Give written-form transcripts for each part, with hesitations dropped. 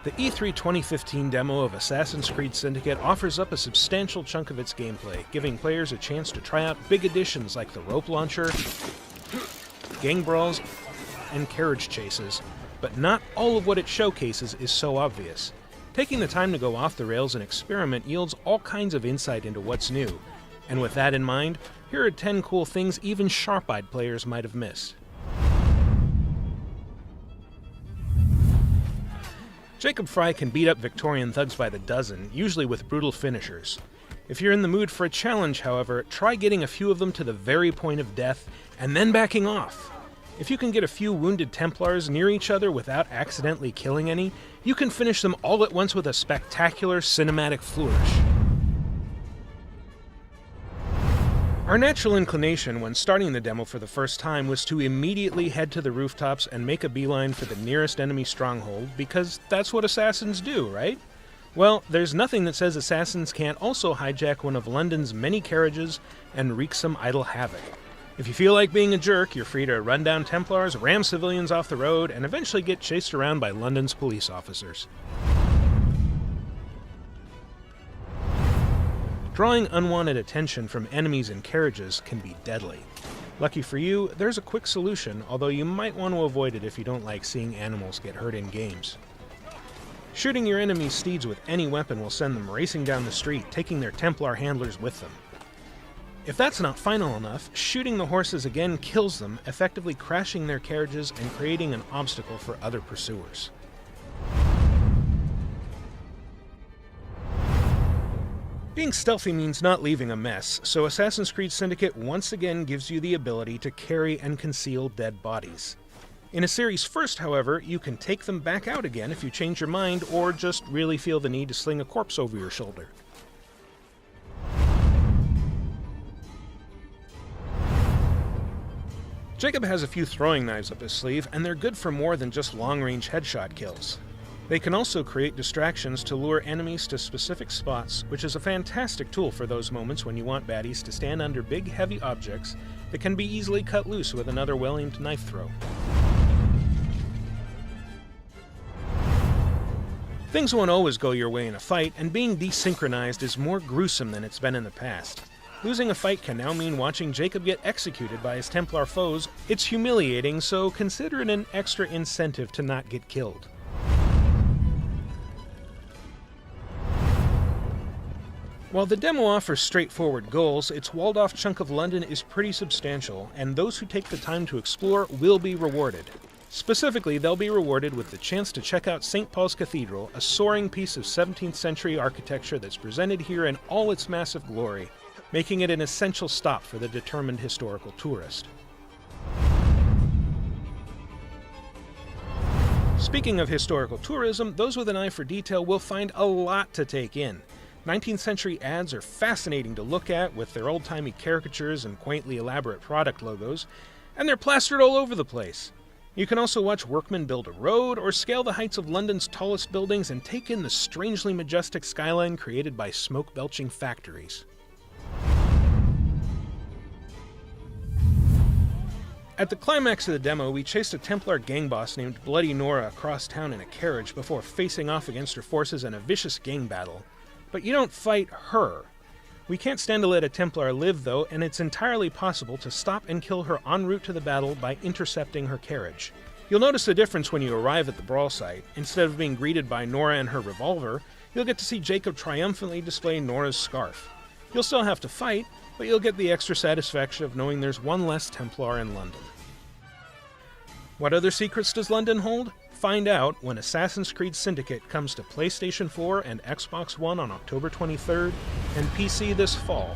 The E3 2015 demo of Assassin's Creed Syndicate offers up a substantial chunk of its gameplay, giving players a chance to try out big additions like the rope launcher, gang brawls, and carriage chases, but not all of what it showcases is so obvious. Taking the time to go off the rails and experiment yields all kinds of insight into what's new, and with that in mind, here are 10 cool things even sharp-eyed players might have missed. Jacob Fry can beat up Victorian thugs by the dozen, usually with brutal finishers. If you're in the mood for a challenge, however, try getting a few of them to the very point of death, and then backing off. If you can get a few wounded Templars near each other without accidentally killing any, you can finish them all at once with a spectacular cinematic flourish. Our natural inclination when starting the demo for the first time was to immediately head to the rooftops and make a beeline for the nearest enemy stronghold, because that's what assassins do, right? Well, there's nothing that says assassins can't also hijack one of London's many carriages and wreak some idle havoc. If you feel like being a jerk, you're free to run down Templars, ram civilians off the road, and eventually get chased around by London's police officers. Drawing unwanted attention from enemies and carriages can be deadly. Lucky for you, there's a quick solution, although you might want to avoid it if you don't like seeing animals get hurt in games. Shooting your enemy's steeds with any weapon will send them racing down the street, taking their Templar handlers with them. If that's not final enough, shooting the horses again kills them, effectively crashing their carriages and creating an obstacle for other pursuers. Being stealthy means not leaving a mess, so Assassin's Creed Syndicate once again gives you the ability to carry and conceal dead bodies. In a series first, however, you can take them back out again if you change your mind or just really feel the need to sling a corpse over your shoulder. Jacob has a few throwing knives up his sleeve, and they're good for more than just long-range headshot kills. They can also create distractions to lure enemies to specific spots, which is a fantastic tool for those moments when you want baddies to stand under big, heavy objects that can be easily cut loose with another well-aimed knife throw. Things won't always go your way in a fight, and being desynchronized is more gruesome than it's been in the past. Losing a fight can now mean watching Jacob get executed by his Templar foes. It's humiliating, so consider it an extra incentive to not get killed. While the demo offers straightforward goals, its walled-off chunk of London is pretty substantial, and those who take the time to explore will be rewarded. Specifically, they'll be rewarded with the chance to check out St. Paul's Cathedral, a soaring piece of 17th century architecture that's presented here in all its massive glory, making it an essential stop for the determined historical tourist. Speaking of historical tourism, those with an eye for detail will find a lot to take in. 19th century ads are fascinating to look at with their old-timey caricatures and quaintly elaborate product logos, and they're plastered all over the place. You can also watch workmen build a road or scale the heights of London's tallest buildings and take in the strangely majestic skyline created by smoke-belching factories. At the climax of the demo, we chased a Templar gang boss named Bloody Nora across town in a carriage before facing off against her forces in a vicious gang battle. But you don't fight her. We can't stand to let a Templar live, though, and it's entirely possible to stop and kill her en route to the battle by intercepting her carriage. You'll notice the difference when you arrive at the brawl site. Instead of being greeted by Nora and her revolver, you'll get to see Jacob triumphantly display Nora's scarf. You'll still have to fight, but you'll get the extra satisfaction of knowing there's one less Templar in London. What other secrets does London hold? Find out when Assassin's Creed Syndicate comes to PlayStation 4 and Xbox One on October 23rd, and PC this fall.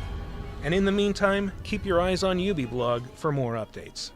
And in the meantime, keep your eyes on Ubiblog for more updates.